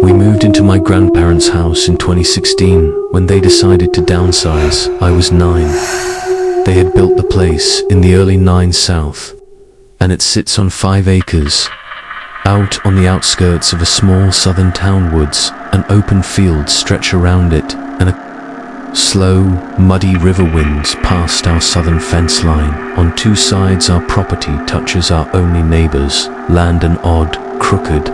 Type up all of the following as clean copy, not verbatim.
We moved into my grandparents' house in 2016 when they decided to downsize. I was 9. They had built the place in the early 90s South, and it sits on 5 acres, out on the outskirts of a small southern town. Woods and open fields stretch around it, and a slow, muddy river winds past our southern fence line. On 2 sides our property touches our only neighbors, land an odd, crooked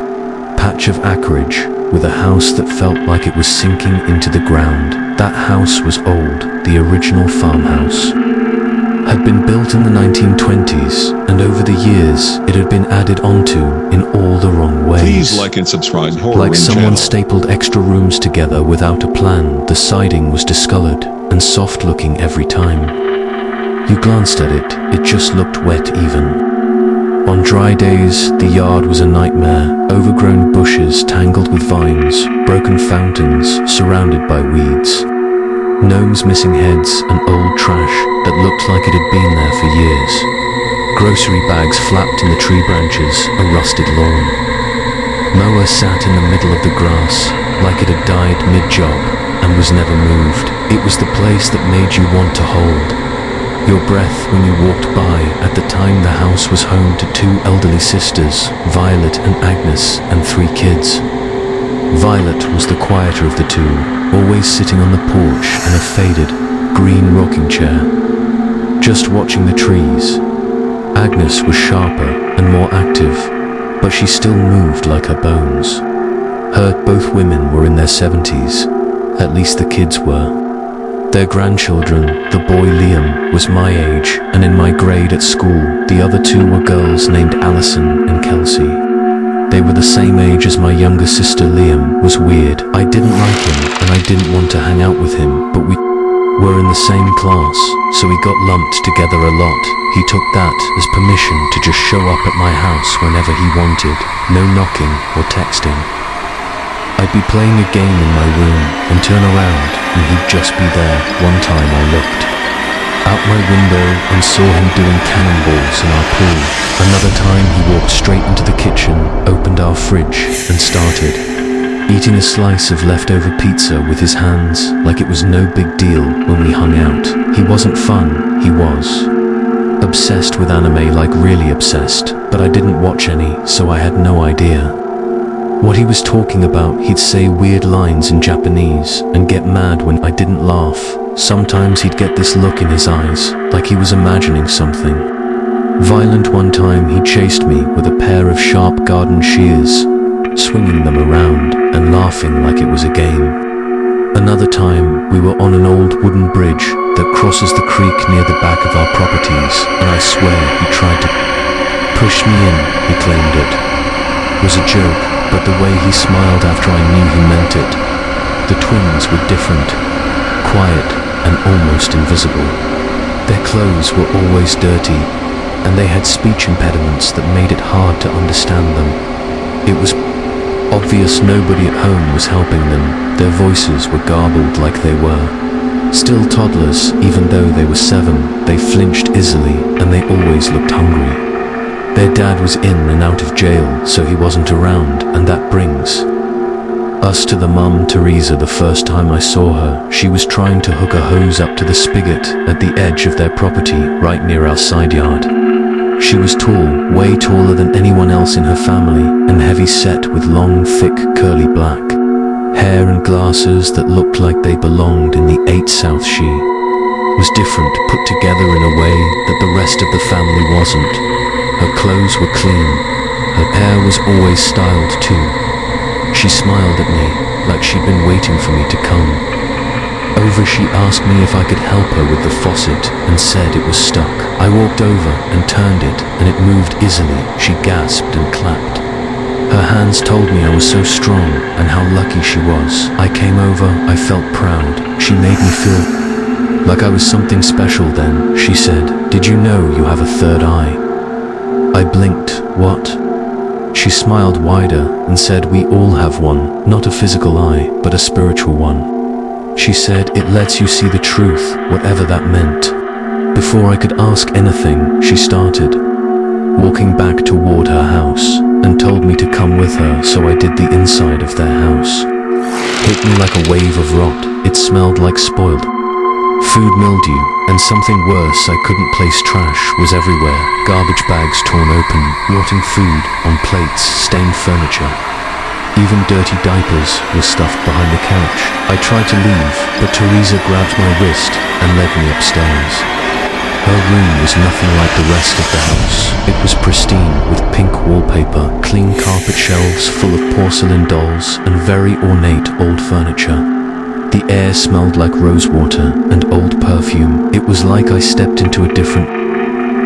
patch of acreage with a house that felt like it was sinking into the ground. That house was old. The original farmhouse had been built in the 1920s, and over the years it had been added onto in all the wrong ways. Please like and subscribe. Like someone stapled extra rooms together without a plan. The siding was discolored and soft looking every time you glanced at it. It just looked wet even. On dry days, the yard was a nightmare. Overgrown bushes tangled with vines, broken fountains surrounded by weeds, gnomes missing heads, and old trash that looked like it had been there for years. Grocery bags flapped in the tree branches, a rusted lawn. Mower sat in the middle of the grass like it had died mid-job and was never moved. It was the place that made you want to hold your breath when you walked by. At the time, the house was home to 2 elderly sisters, Violet and Agnes, and 3 kids. Violet was the quieter of the 2, always sitting on the porch in a faded, green rocking chair, just watching the trees. Agnes was sharper and more active, but she still moved like her bones. Both women were in their 70s, at least the kids were. Their grandchildren, the boy Liam, was my age and in my grade at school. The other 2 were girls named Allison and Kelsey. They were the same age as my younger sister. Liam was weird. I didn't like him and I didn't want to hang out with him, but we were in the same class, so we got lumped together a lot. He took that as permission to just show up at my house whenever he wanted. No knocking or texting. I'd be playing a game in my room and turn around and he'd just be there. One time I looked out my window and saw him doing cannonballs in our pool. Another time he walked straight into the kitchen, opened our fridge and started eating a slice of leftover pizza with his hands like it was no big deal when we hung out. He wasn't fun, he was obsessed with anime, like really obsessed, but I didn't watch any, so I had no idea what he was talking about. He'd say weird lines in Japanese and get mad when I didn't laugh. Sometimes he'd get this look in his eyes, like he was imagining something violent. One time he chased me with a pair of sharp garden shears, swinging them around and laughing like it was a game. Another time we were on an old wooden bridge that crosses the creek near the back of our properties, and I swear he tried to push me in. He claimed it was a joke, but the way he smiled after I knew he meant it. The twins were different, quiet and almost invisible. Their clothes were always dirty, and they had speech impediments that made it hard to understand them. It was obvious nobody at home was helping them. Their voices were garbled like they were still toddlers. Even though they were 7, they flinched easily and they always looked hungry. Their dad was in and out of jail, so he wasn't around, and that brings us to the mum, Teresa. The first time I saw her, she was trying to hook a hose up to the spigot at the edge of their property, right near our side yard. She was tall, way taller than anyone else in her family, and heavy set with long, thick, curly black hair and glasses that looked like they belonged in the 8 South. She was different, put together in a way that the rest of the family wasn't. Her clothes were clean. Her hair was always styled too. She smiled at me like she'd been waiting for me to come over. She asked me if I could help her with the faucet and said it was stuck. I walked over and turned it and it moved easily. She gasped and clapped. Her hands told me I was so strong and how lucky she was. I came over, I felt proud. She made me feel like I was something special. Then she said, "Did you know you have a 3rd eye?" I blinked. What? She smiled wider and said, "We all have one, not a physical eye, but a spiritual one." She said, "It lets you see the truth, whatever that meant." Before I could ask anything, she started walking back toward her house, and told me to come with her, so I did the inside of their house. Hit me like a wave of rot. It smelled like spoiled food mildew, and something worse, I couldn't place. Trash was everywhere, garbage bags torn open, rotting food on plates, stained furniture. Even dirty diapers were stuffed behind the couch. I tried to leave, but Teresa grabbed my wrist and led me upstairs. Her room was nothing like the rest of the house. It was pristine, with pink wallpaper, clean carpet shelves full of porcelain dolls, and very ornate old furniture. The air smelled like rosewater and old perfume. It was like I stepped into a different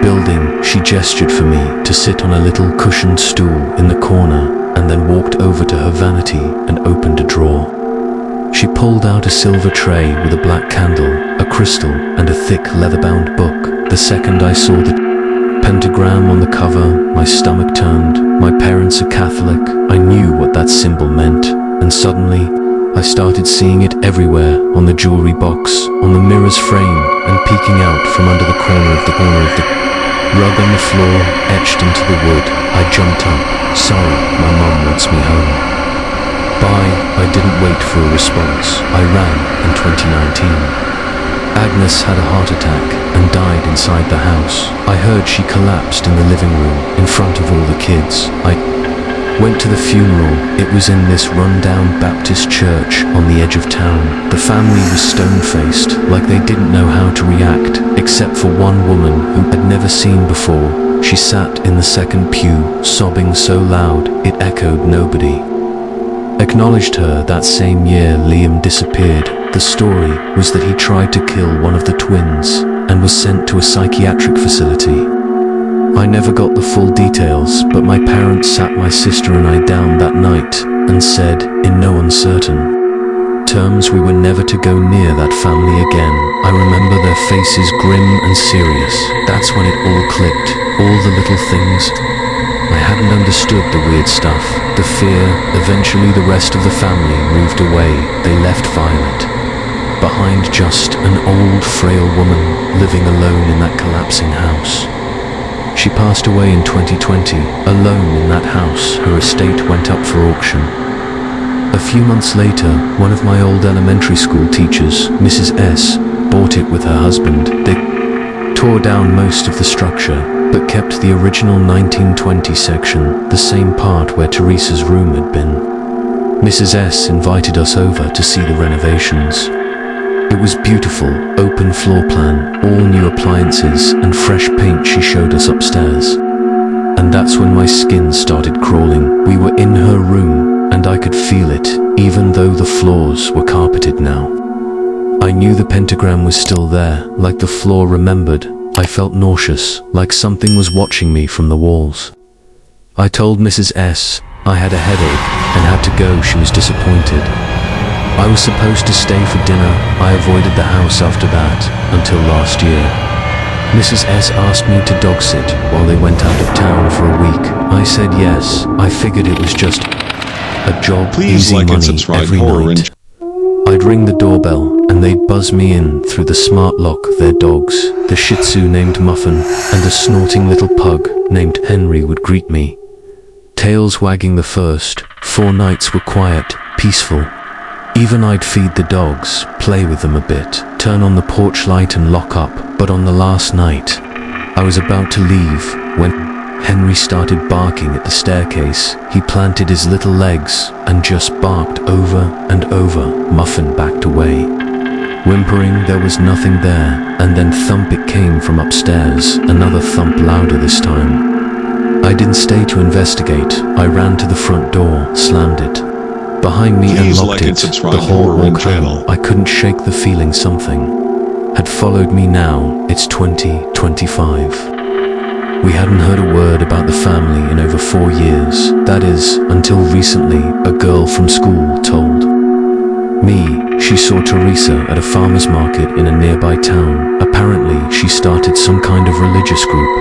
building. She gestured for me to sit on a little cushioned stool in the corner, and then walked over to her vanity and opened a drawer. She pulled out a silver tray with a black candle, a crystal, and a thick leather-bound book. The second I saw the pentagram on the cover, my stomach turned. My parents are Catholic. I knew what that symbol meant, and suddenly I started seeing it everywhere, on the jewelry box, on the mirror's frame, and peeking out from under the corner of the rug on the floor, etched into the wood. I jumped up. Sorry, my mom wants me home. Bye. I didn't wait for a response. I ran in 2019. Agnes had a heart attack and died inside the house. I heard she collapsed in the living room in front of all the kids. I went to the funeral. It was in this run-down Baptist church on the edge of town. The family was stone-faced, like they didn't know how to react, except for one woman who I'd never seen before. She sat in the second pew, sobbing so loud it echoed. Nobody acknowledged her. That same year, Liam disappeared. The story was that he tried to kill one of the twins and was sent to a psychiatric facility. I never got the full details, but my parents sat my sister and I down that night and said, in no uncertain terms, we were never to go near that family again. I remember their faces grim and serious. That's when it all clicked. All the little things. I hadn't understood the weird stuff, the fear. Eventually the rest of the family moved away. They left Violet behind, just an old, frail woman living alone in that collapsing house. She passed away in 2020, alone in that house. Her estate went up for auction. A few months later, one of my old elementary school teachers, Mrs. S, bought it with her husband. They tore down most of the structure, but kept the original 1920 section, the same part where Teresa's room had been. Mrs. S invited us over to see the renovations. It was beautiful, open floor plan, all new appliances and fresh paint. She showed us upstairs. And that's when my skin started crawling. We were in her room, and I could feel it, even though the floors were carpeted now. I knew the pentagram was still there, like the floor remembered. I felt nauseous, like something was watching me from the walls. I told Mrs. S I had a headache and had to go. She was disappointed. I was supposed to stay for dinner. I avoided the house after that, until last year. Mrs. S asked me to dog sit while they went out of town for a week. I said yes. I figured it was just a job, easy money every night. I'd ring the doorbell and they'd buzz me in through the smart lock. Their dogs, the Shih Tzu named Muffin and a snorting little pug named Henry, would greet me, tails wagging. The first 4 nights were quiet, peaceful. Even I'd feed the dogs, play with them a bit, turn on the porch light and lock up. But on the last night, I was about to leave when Henry started barking at the staircase. He planted his little legs and just barked over and over. Muffin backed away, whimpering. There was nothing there, and then thump it came from upstairs, another thump, louder this time. I didn't stay to investigate. I ran to the front door, slammed it behind me and locked it. The whole walk home, I couldn't shake the feeling something had followed me. Now it's 2025. We hadn't heard a word about the family in over 4 years. That is, until recently, a girl from school told me she saw Teresa at a farmer's market in a nearby town. Apparently, she started some kind of religious group.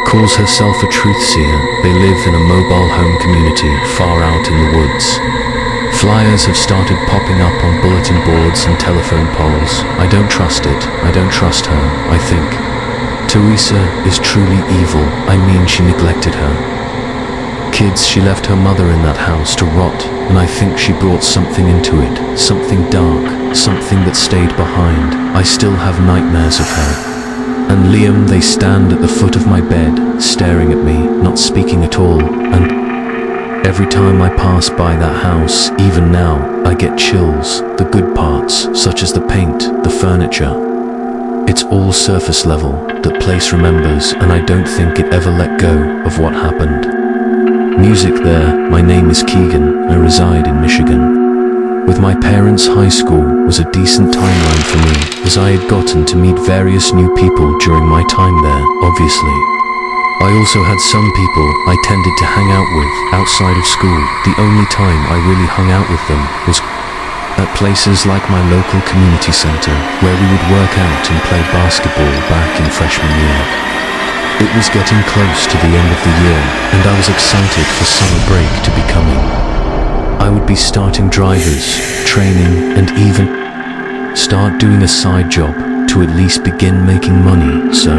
Calls herself a truth seer. They live in a mobile home community far out in the woods. Flyers have started popping up on bulletin boards and telephone poles. I don't trust it. I don't trust her, I think. Teresa is truly evil. I mean, she neglected her kids. She left her mother in that house to rot, and I think she brought something into it, something dark, something that stayed behind. I still have nightmares of her. And Liam, they stand at the foot of my bed, staring at me, not speaking at all, and every time I pass by that house, even now, I get chills. The good parts, such as the paint, the furniture, it's all surface level. That place remembers, and I don't think it ever let go of what happened. Music there. My name is Keegan. I reside in Michigan. With my parents, high school was a decent timeline for me, as I had gotten to meet various new people during my time there, obviously. I also had some people I tended to hang out with outside of school. The only time I really hung out with them was at places like my local community center, where we would work out and play basketball back in freshman year. It was getting close to the end of the year, and I was excited for summer break to be coming. I would be starting drivers, training, and even start doing a side job to at least begin making money. So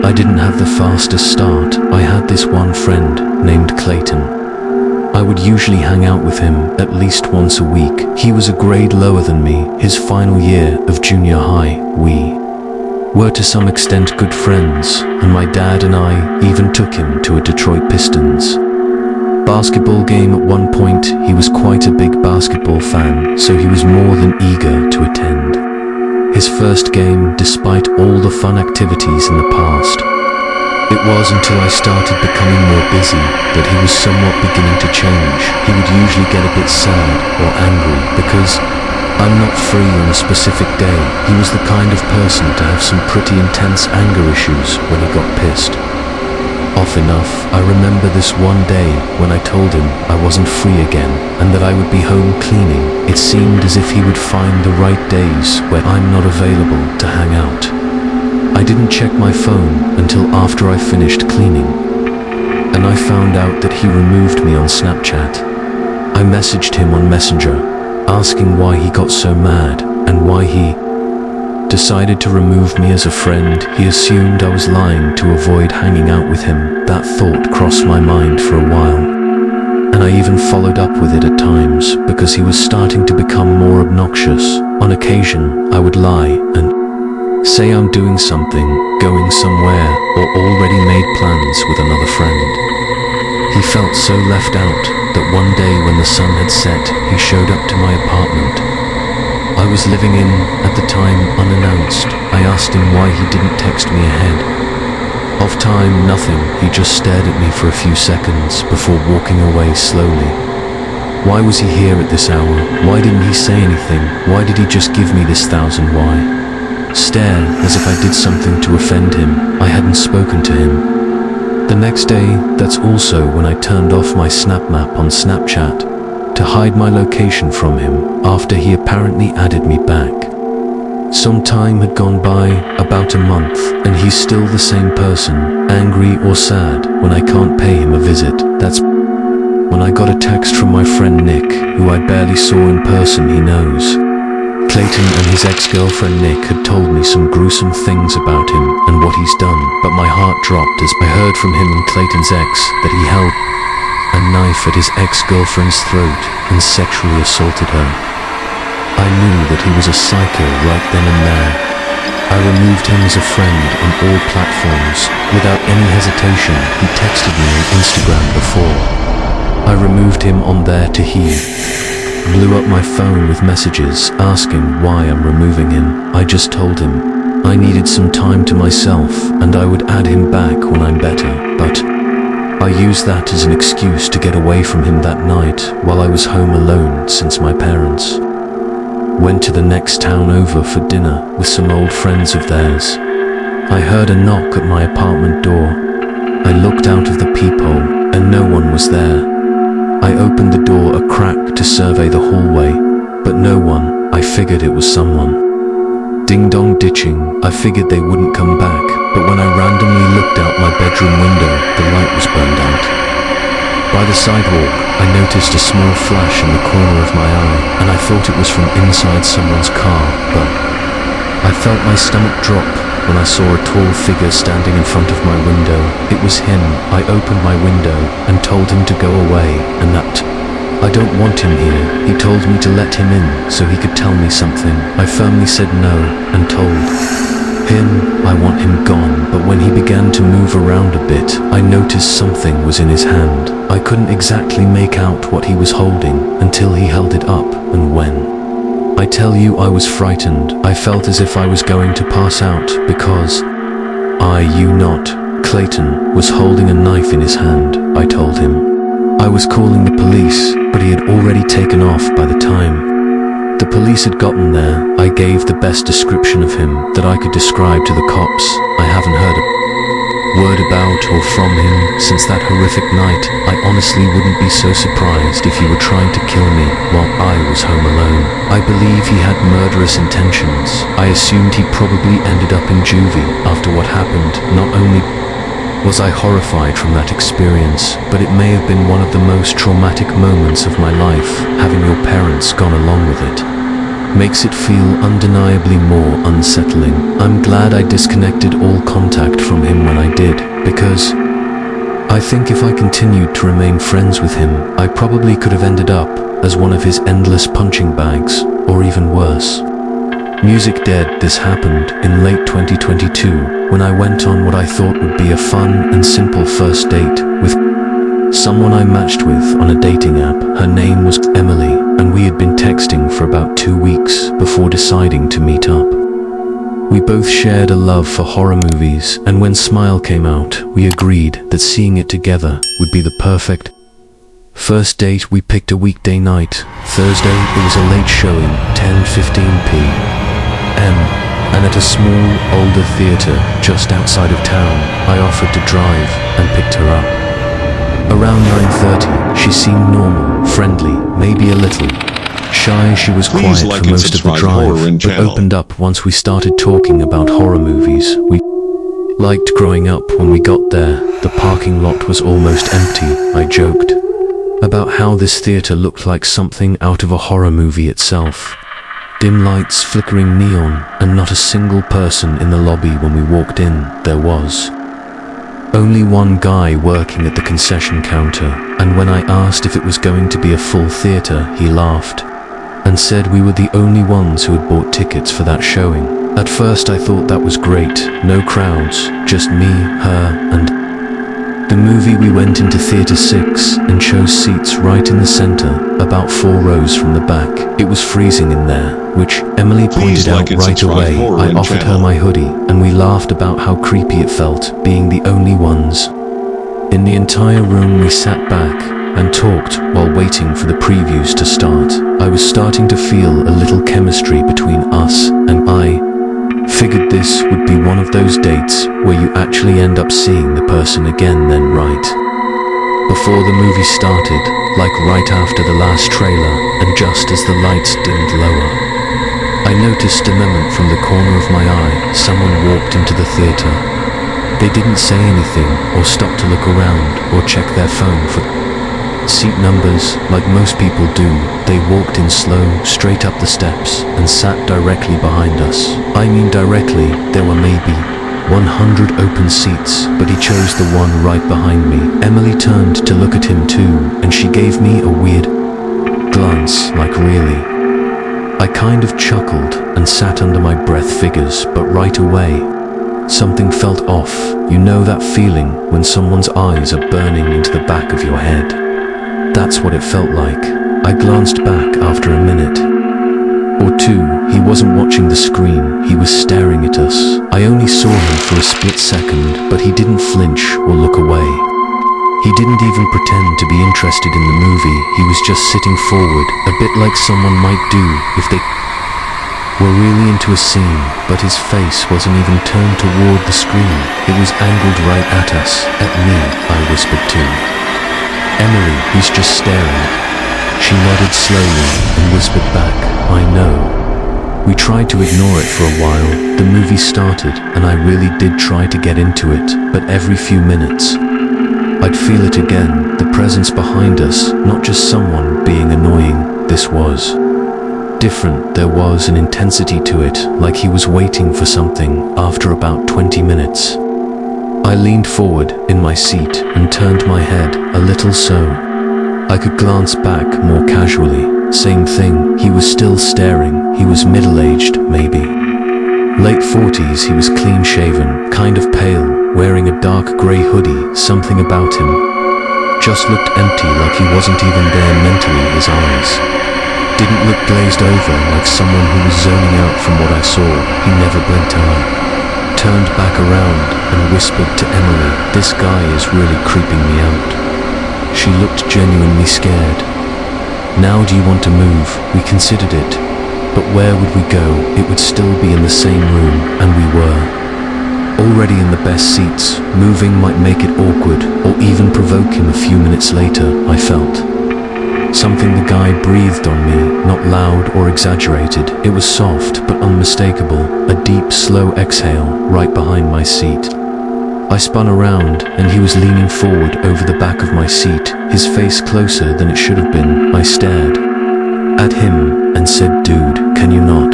I didn't have the fastest start. I had this one friend named Clayton. I would usually hang out with him at least once a week. He was a grade lower than me. His final year of junior high, we were to some extent good friends, and my dad and I even took him to a Detroit Pistons basketball game at one point. He was quite a big basketball fan, so he was more than eager to attend his first game, despite all the fun activities in the past. It was until I started becoming more busy that he was somewhat beginning to change. He would usually get a bit sad or angry because I'm not free on a specific day. He was the kind of person to have some pretty intense anger issues when he got pissed off enough. I remember this one day when I told him I wasn't free again and that I would be home cleaning. It seemed as if he would find the right days where I'm not available to hang out. I didn't check my phone until after I finished cleaning, and I found out that he removed me on Snapchat. I messaged him on Messenger, asking why he got so mad and why he decided to remove me as a friend. He assumed I was lying to avoid hanging out with him. That thought crossed my mind for a while, and I even followed up with it at times because he was starting to become more obnoxious. On occasion, I would lie and say I'm doing something, going somewhere, or already made plans with another friend. He felt so left out that one day when the sun had set, he showed up to my apartment. I was living in, at the time, unannounced. I asked him why he didn't text me ahead of time. Nothing. He just stared at me for a few seconds before walking away slowly. Why was he here at this hour? Why didn't he say anything? Why did he just give me this 1000 why? Stare, as if I did something to offend him. I hadn't spoken to him. The next day, that's also when I turned off my Snap Map on Snapchat to hide my location from him after he apparently added me back. Some time had gone by, about a month, and he's still the same person, angry or sad when I can't pay him a visit. That's when I got a text from my friend Nick, who I barely saw in person. He knows Clayton and his ex-girlfriend Nick had told me some gruesome things about him and what he's done, but my heart dropped as I heard from him and Clayton's ex that he held a knife at his ex-girlfriend's throat and sexually assaulted her. I knew that he was a psycho right then and there. I removed him as a friend on all platforms. Without any hesitation, he texted me on Instagram before I removed him on there to he blew up my phone with messages asking why I'm removing him. I just told him I needed some time to myself and I would add him back when I'm better, but I used that as an excuse to get away from him that night while I was home alone since my parents went to the next town over for dinner with some old friends of theirs. I heard a knock at my apartment door. I looked out of the peephole and no one was there. I opened the door a crack to survey the hallway, but no one. I figured it was someone ding-dong ditching. I figured they wouldn't come back, but when I randomly looked out my bedroom window, the light was burned out. By the sidewalk, I noticed a small flash in the corner of my eye, and I thought it was from inside someone's car, but I felt my stomach drop when I saw a tall figure standing in front of my window. It was him. I opened my window and told him to go away, and that I don't want him here. He told me to let him in so he could tell me something. I firmly said no and told him I want him gone, but when he began to move around a bit, I noticed something was in his hand. I couldn't exactly make out what he was holding until he held it up, and when I tell you I was frightened, I felt as if I was going to pass out because Clayton was holding a knife in his hand. I told him I was calling the police, but he had already taken off by the time the police had gotten there. I gave the best description of him that I could describe to the cops. I haven't heard a word about or from him since that horrific night. I honestly wouldn't be so surprised if he were trying to kill me while I was home alone. I believe he had murderous intentions. I assumed he probably ended up in juvie after what happened. Not only was I horrified from that experience, but it may have been one of the most traumatic moments of my life. Having your parents gone along with it makes it feel undeniably more unsettling. I'm glad I disconnected all contact from him when I did, because I think if I continued to remain friends with him, I probably could have ended up as one of his endless punching bags, or even worse. Music dead. This happened in late 2022 when I went on what I thought would be a fun and simple first date with someone I matched with on a dating app. Her name was Emily, and we had been texting for about 2 weeks before deciding to meet up. We both shared a love for horror movies, and when Smile came out, we agreed that seeing it together would be the perfect first date. We picked a weekday night. Thursday, it was a late showing, 10:15 p.m. and at a small, older theater just outside of town. I offered to drive and picked her up. Around 9:30, she seemed normal, friendly, maybe a little shy. She was quiet for most of the drive, but opened up once we started talking about horror movies we liked growing up. When we got there, the parking lot was almost empty. I joked about how this theater looked like something out of a horror movie itself. Dim lights, flickering neon, and not a single person in the lobby. When we walked in, there was only one guy working at the concession counter, and when I asked if it was going to be a full theater, he laughed and said we were the only ones who had bought tickets for that showing. At first I thought that was great. No crowds, just me, her, and the movie. We went into Theater 6 and chose seats right in the center, about 4 rows from the back. It was freezing in there, which Emily pointed out right away. I offered her my hoodie, and we laughed about how creepy it felt being the only ones in the entire room. We sat back and talked while waiting for the previews to start. I was starting to feel a little chemistry between us, and I figured this would be one of those dates where you actually end up seeing the person again. Then right before the movie started, like right after the last trailer, and just as the lights dimmed lower, I noticed a moment from the corner of my eye. Someone walked into the theater. They didn't say anything or stop to look around or check their phone for seat numbers like most people do. They walked in slow, straight up the steps, and sat directly behind us. I mean directly. There were maybe 100 open seats, but he chose the one right behind me. Emily turned to look at him too, and she gave me a weird glance, like really. I kind of chuckled and sat under my breath. Figures, but right away something felt off. You know that feeling when someone's eyes are burning into the back of your head? That's what it felt like. I glanced back after a minute or two. He wasn't watching the screen, he was staring at us. I only saw him for a split second, but he didn't flinch or look away. He didn't even pretend to be interested in the movie. He was just sitting forward, a bit like someone might do if they were really into a scene, but his face wasn't even turned toward the screen. It was angled right at us, at me. I whispered to Emily, he's just staring. She nodded slowly and whispered back, I know. We tried to ignore it for a while. The movie started, and I really did try to get into it, but every few minutes I'd feel it again, the presence behind us, not just someone being annoying. This was different. There was an intensity to it, like he was waiting for something. After about 20 minutes, I leaned forward in my seat and turned my head a little so I could glance back more casually. Same thing, he was still staring. He was middle-aged, maybe late 40s. He was clean-shaven, kind of pale, wearing a dark grey hoodie. Something about him just looked empty, like he wasn't even there mentally. His eyes didn't look glazed over, like someone who was zoning out. From what I saw, he never blinked an eye. Turned back around and whispered to Emily, "This guy is really creeping me out." She looked genuinely scared. "Now do you want to move?" We considered it, but where would we go? It would still be in the same room, and we were already in the best seats. Moving might make it awkward, or even provoke him. A few minutes later, I felt something. The guy breathed on me, not loud or exaggerated. It was soft but unmistakable, a deep, slow exhale right behind my seat. I spun around, and he was leaning forward over the back of my seat, his face closer than it should have been. I stared at him and said, "Dude, can you not?"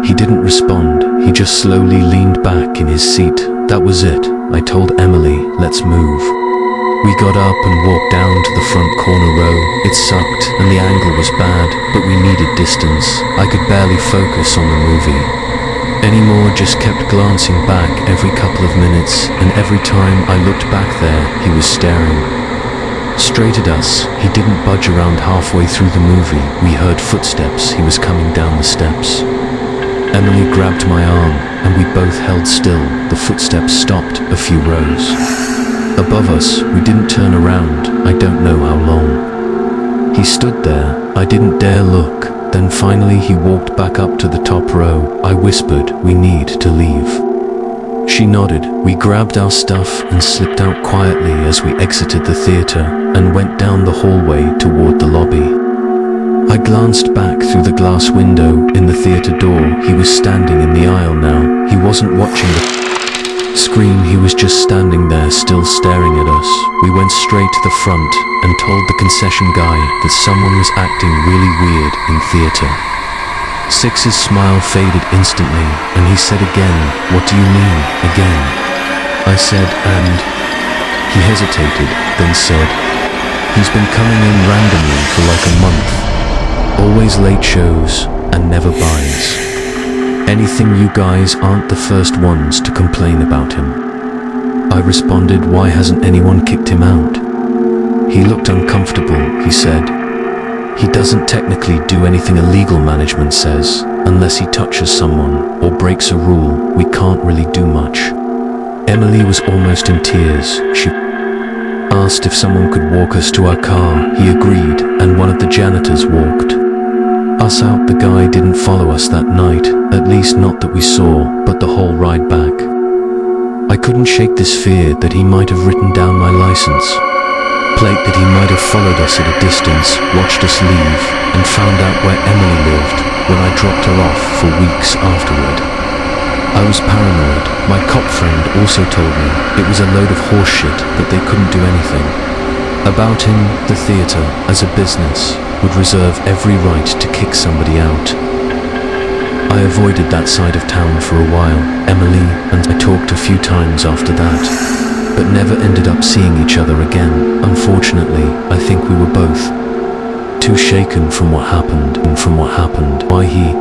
He didn't respond. He just slowly leaned back in his seat. That was it. I told Emily, "Let's move." We got up and walked down to the front corner row. It sucked, and the angle was bad, but we needed distance. I could barely focus on the movie anymore, just kept glancing back every couple of minutes, and every time I looked back there, he was staring straight at us. He didn't budge. Around halfway through the movie, we heard footsteps. He was coming down the steps. Emily grabbed my arm, and we both held still. The footsteps stopped a few rows above us. We didn't turn around. I don't know how long he stood there. I didn't dare look. Then finally he walked back up to the top row. I whispered, "We need to leave." She nodded. We grabbed our stuff and slipped out quietly as we exited the theater and went down the hallway toward the lobby. I glanced back through the glass window in the theater door. He was standing in the aisle now. He wasn't watching the screen. He was just standing there, still staring at us. We went straight to the front and told the concession guy that someone was acting really weird in theater 6's smile faded instantly, and he said again, "What do you mean, again?" I said, and he hesitated, then said, "He's been coming in randomly for like a month. Always late shows and never buys anything. You guys aren't the first ones to complain about him." I responded, "Why hasn't anyone kicked him out?" He looked uncomfortable. He said, "He doesn't technically do anything illegal. Management says, unless he touches someone or breaks a rule, we can't really do much." Emily was almost in tears. She asked if someone could walk us to our car. He agreed, and one of the janitors walked us out. The guy didn't follow us that night, at least not that we saw, but the whole ride back, I couldn't shake this fear that he might have written down my license plate, that he might have followed us at a distance, watched us leave, and found out where Emily lived when I dropped her off for weeks afterward. I was paranoid. My cop friend also told me it was a load of horseshit, that they couldn't do anything about him. The theater, as a business, would reserve every right to kick somebody out. I avoided that side of town for a while. Emily and I talked a few times after that, but never ended up seeing each other again. Unfortunately, I think we were both too shaken from what happened, why he